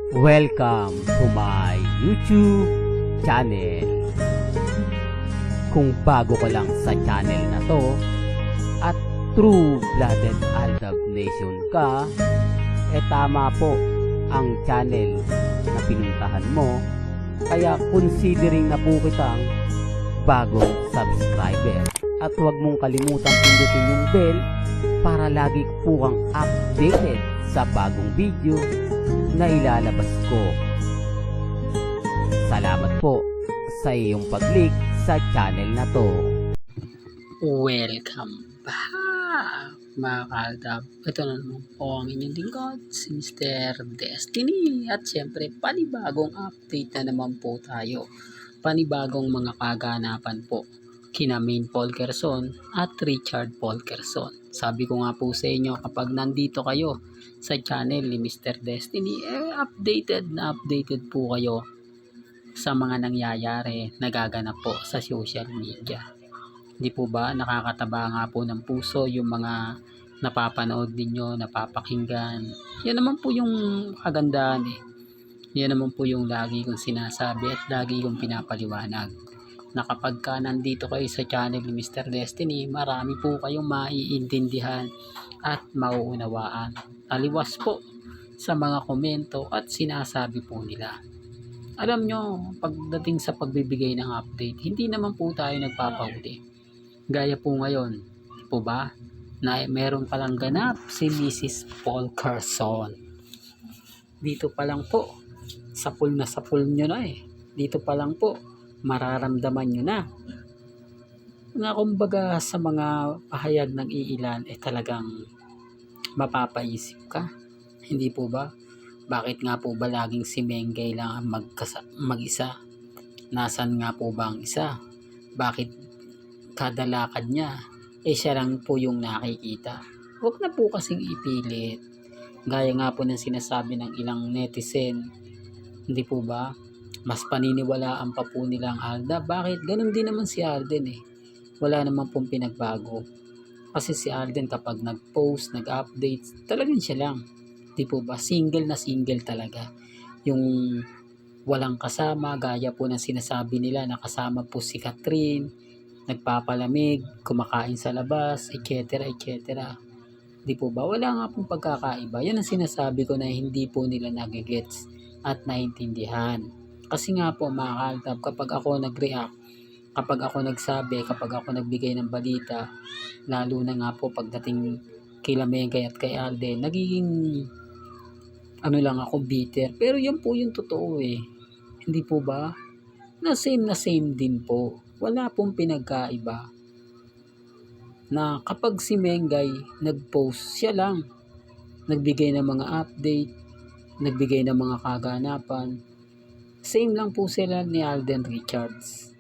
Welcome to my YouTube channel. Kung bago ka lang sa channel na to at true-blooded Aldab Nation ka, tama po ang channel na pinuntahan mo. Kaya considering na po kitang bagong subscriber. At huwag mong kalimutan pindutin yung bell para lagi po kang updated sa bagong video na ilalabas ko. Salamat po sa iyong pag-click sa channel na to. Welcome back mga kaaldab. Ito na naman po ang inyong lingkod, si Mr. Destiny. At syempre, panibagong update na naman po tayo. Panibagong mga kaganapan po kina Maine Polkerson at Richard Polkerson. Sabi ko nga po sa inyo, kapag nandito kayo sa channel ni Mr. Destiny, updated po kayo sa mga nangyayari, nagaganap po sa social media. Di po ba nakakataba nga po ng puso yung mga napapanood ninyo, napapakinggan? Yan naman po yung kagandahan eh. Yan naman po yung lagi kong sinasabi at lagi kong pinapaliwanag. Na kapag ka nandito kayo sa channel ni Mr. Destiny, marami po kayong maiintindihan at mauunawaan. Taliwas po sa mga komento at sinasabi po nila. Alam nyo, pagdating sa pagbibigay ng update, hindi naman po tayo nagpapahuli. Gaya po ngayon, di po ba, na meron palang ganap si Mrs. Polkerson. Dito pa lang po, sapul nyo na eh. Dito pa lang po, mararamdaman nyo na kumbaga sa mga pahayag ng iilan talagang mapapaisip ka, hindi po ba? Bakit nga po ba laging si Mengay lang ang mag-isa? Nasaan nga po ba ang isa? Bakit kada lakad niya siya lang po yung nakikita? Huwag na po kasing ipilit, gaya nga po ng sinasabi ng ilang netizen, hindi po ba? Mas paniniwalaan pa po nila ang Alda. Bakit? Ganun din naman si Alden eh. Wala naman pong pinagbago. Kasi si Alden kapag nag-post, nag-update, talagang siya lang. Di po ba? Single na single talaga. Yung walang kasama, gaya po ng sinasabi nila, nakasama po si Catherine, nagpapalamig, kumakain sa labas, etc. Di po ba? Wala nga pong pagkakaiba. Yan ang sinasabi ko na hindi po nila nagigets at naintindihan. Kasi nga po mga kaaldab, kapag ako nag-react, kapag ako nagsabi, kapag ako nagbigay ng balita, lalo na nga po pagdating kay Lamengay at kay Alden, nagiging lang ako bitter. Pero yan po yung totoo eh. Hindi po ba? Na same din po. Wala pong pinagkaiba. Na kapag si Mengay nag-post, siya lang nagbigay ng mga update, nagbigay ng mga kaganapan. Same lang po sila ni Alden Richards.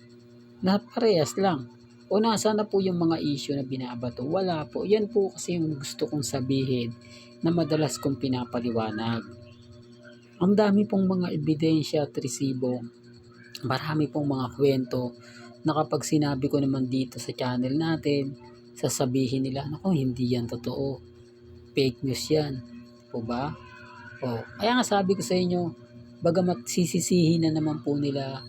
Na parehas lang. O nasa na po yung mga issue na binabato? Wala po. Yan po kasi yung gusto kong sabihin na madalas kong pinapaliwanag. Ang dami pong mga ebidensya at resibo. Marami pong mga kwento na kapag sinabi ko naman dito sa channel natin, sasabihin nila, naku, hindi yan totoo. Fake news yan. Po ba? O, kaya nga sabi ko sa inyo, bagamat sisisihin na naman po nila,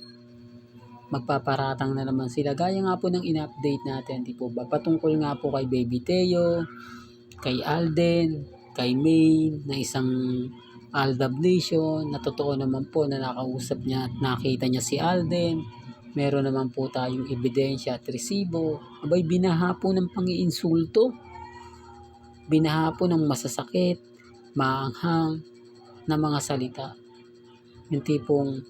magpaparatang na naman sila, gaya nga po ng in-update natin, di po ba? Patungkol nga po kay Baby Teo, kay Alden, kay Maine, na isang Aldab Nation, na totoo naman po na nakausap niya at nakita niya si Alden. Meron naman po tayong ebidensya at resibo. Abay, binaha po ng pang-iinsulto. Binaha po ng masasakit, maanghang na mga salita. Yung tipong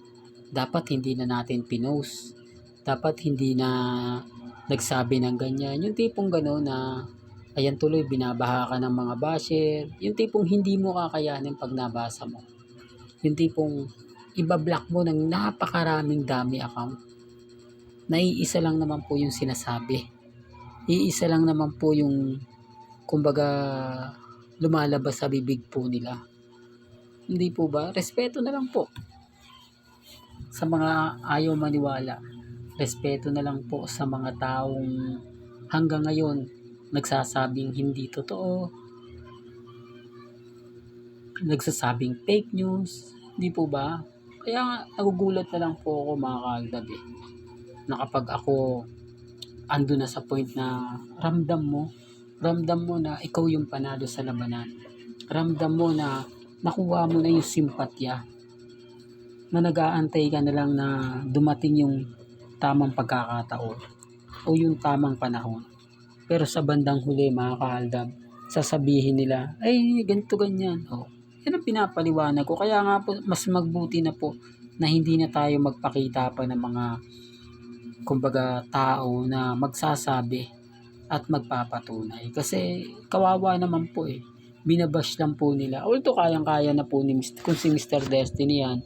dapat hindi na natin pinost, dapat hindi na nagsabi ng ganyan. Yung tipong gano'n na ayan tuloy binabaha ka ng mga basher. Yung tipong hindi mo kakayanin pag nabasa mo. Yung tipong ibablock mo ng napakaraming dami account. Naiisa lang naman po yung sinasabi. Iisa lang naman po yung kumbaga lumalabas sa bibig po nila. Hindi po ba? Respeto na lang po. Sa mga ayaw maniwala, respeto na lang po sa mga taong hanggang ngayon nagsasabing hindi totoo, nagsasabing fake news. Di po ba? Kaya nga, nagugulat na lang po ako mga kaaldab na kapag ako ando na sa point na ramdam mo na ikaw yung panalo sa labanan. Ramdam mo na nakuha mo na yung simpatya, na nag-aantay ka na lang na dumating yung tamang pagkakataon o yung tamang panahon. Pero sa bandang huli mga kaaldab, sasabihin nila, ay ganito ganyan. Yan ang pinapaliwanag ko. Kaya nga po, mas magbuti na po na hindi na tayo magpakita pa ng mga kumbaga tao na magsasabi at magpapatunay. Kasi kawawa naman po binabash lang po nila. Although kayang-kaya na po kung si Mr. Destiny yan,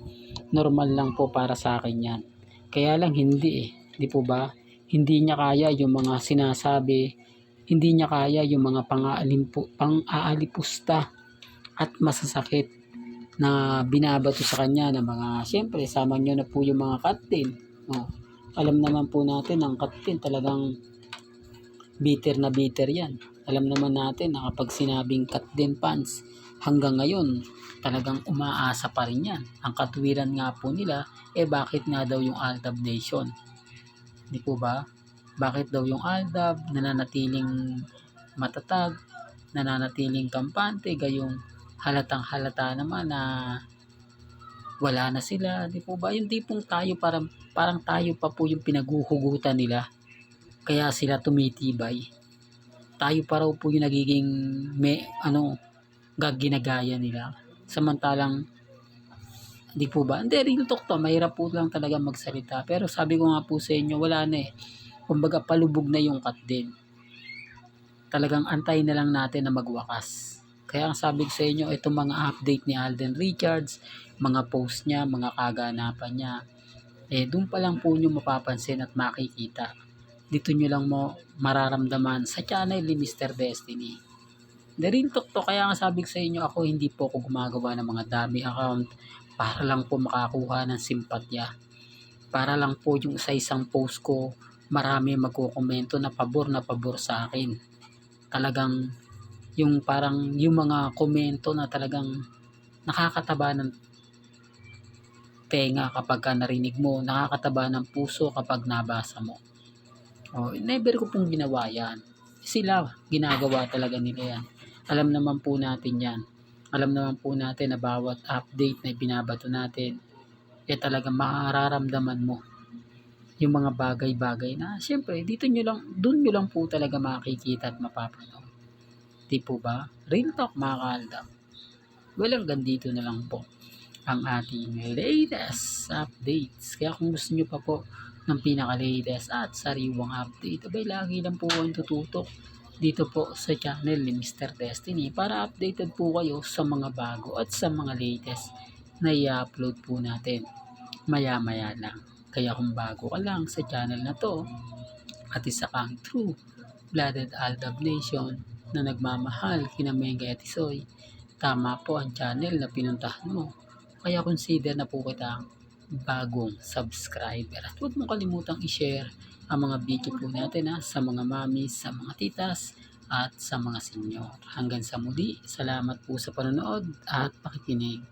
normal lang po para sa akin yan. Kaya lang hindi di po ba? Hindi niya kaya yung mga sinasabi, hindi niya kaya yung mga pang-aalipusta at masasakit na binabato sa kanya ng mga, syempre sama nyo na po yung mga katin. Alam naman po natin ang katin talagang bitter na bitter yan. Alam naman natin na kapag sinabing cut din pants, hanggang ngayon talagang umaasa pa rin yan. Ang katwiran nga po nila, bakit nga daw yung Aldab Nation? Di po ba? Bakit daw yung Aldab nananatiling matatag, nananatiling kampante, gayong halatang halata naman na wala na sila, di po ba? Yung tipong tayo parang tayo pa po yung pinaguhugutan nila. Kaya sila tumitibay. Tayo pa raw po yung nagiging ginagaya nila. Samantalang di po ba? Hindi, real talk to. Mahirap po lang talaga magsalita. Pero sabi ko nga po sa inyo, wala na Kumbaga palubog na yung cut din. Talagang antay na lang natin na magwakas. Kaya ang sabi ko sa inyo, itong mga update ni Alden Richards, mga post niya, mga kaganapan niya, doon pa lang po nyo mapapansin at makikita. Dito nyo lang mo mararamdaman sa channel ni Mr. Destiny. The real talk to, kaya nga sabi ko sa inyo, ako hindi po ako gumagawa ng mga dummy account para lang po makakuha ng simpatya. Para lang po yung sa isang post ko, marami magkukomento na pabor sa akin. Talagang yung parang yung mga komento na talagang nakakataba ng tenga kapag ka narinig mo, nakakataba ng puso kapag nabasa mo. Never ko pong ginawa yan. Sila, ginagawa talaga nila yan. Alam naman po natin yan. Alam naman po natin na bawat update na binabato natin, talagang mararamdaman mo yung mga bagay-bagay na syempre doon nyo lang po talaga makikita at mapapanood. Di po ba? Real talk mga kaaldab. Well, hanggang dito na lang po ang ating latest updates. Kaya kung gusto nyo pa po ng pinaka-latest at sariwang update, lagi lang po kayong tututok dito po sa channel ni Mr. Destiny para updated po kayo sa mga bago at sa mga latest na i-upload po natin maya-maya lang. Kaya kung bago ka lang sa channel na to at isa kang true blooded Aldab Nation na nagmamahal kina Mengay at Isoy, tama po ang channel na pinuntahan mo. Kaya consider na po kita bagong subscriber. At huwag mo kalimutang i-share ang mga video po natin sa mga mamis, sa mga titas, at sa mga senyor. Hanggang sa muli, salamat po sa panonood at pakikinig.